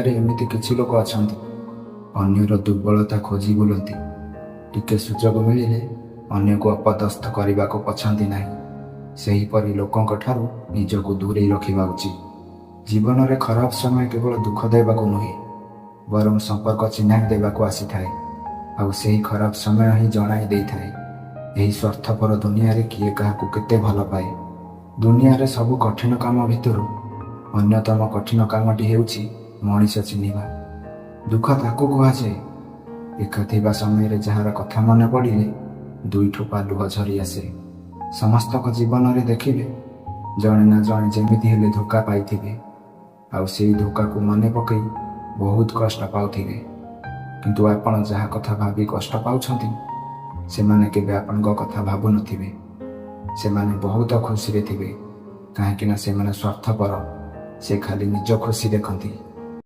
ଦୁନିଆରେ ଏମିତି କିଛି ଲୋକ ଅଛନ୍ତି ଅନ୍ୟର ଦୁର୍ବଳତା ଖୋଜି ବୁଲନ୍ତି। ଟିକେ ସୁଯୋଗ ମିଳିଲେ ଅନ୍ୟକୁ ଅପଦସ୍ଥ କରିବାକୁ ପଛାନ୍ତି ନାହିଁ। ସେହିପରି ଲୋକଙ୍କ ଠାରୁ ନିଜକୁ ଦୂରେଇ ରଖିବା ଉଚିତ। ଜୀବନରେ ଖରାପ ସମୟ କେବଳ ଦୁଃଖ ଦେବାକୁ ନୁହେଁ, ବରଂ ସମ୍ପର୍କ ଚିହ୍ନାଇ ଦେବାକୁ ଆସିଥାଏ। ଆଉ ସେହି ଖରାପ ସମୟ ହିଁ ଜଣାଇ ଦେଇଥାଏ ଏହି ସ୍ୱାର୍ଥପର ଦୁନିଆରେ କିଏ କାହାକୁ କେତେ ଭଲ ପାଏ। ଦୁନିଆରେ ସବୁ କଠିନ କାମ ଭିତରୁ ଅନ୍ୟତମ କଠିନ କାମଟି ହେଉଛି ମଣିଷ ଚିହ୍ନିବା। ଦୁଃଖ ତାକୁ କୁହାଯାଏ ଏକା ଥିବା ସମୟରେ ଯାହାର କଥା ମନେ ପଡ଼ିଲେ ଦୁଇ ଠୋପା ଲୁହ ଝରି ଆସେ। ସମସ୍ତଙ୍କ ଜୀବନରେ ଦେଖିବେ ଜଣେ ନା ଜଣେ ଯେମିତି ହେଲେ ଧୋକା ପାଇଥିବେ, ଆଉ ସେଇ ଧୋକାକୁ ମନେ ପକାଇ ବହୁତ କଷ୍ଟ ପାଉଥିବେ। କିନ୍ତୁ ଆପଣ ଯାହା କଥା ଭାବି କଷ୍ଟ ପାଉଛନ୍ତି ସେମାନେ କେବେ ଆପଣଙ୍କ କଥା ଭାବୁନଥିବେ। ସେମାନେ ବହୁତ ଖୁସିରେ ଥିବେ, କାହିଁକିନା ସେମାନେ ସ୍ୱାର୍ଥପର। ସେ ଖାଲି ନିଜ ଖୁସି ଦେଖନ୍ତି।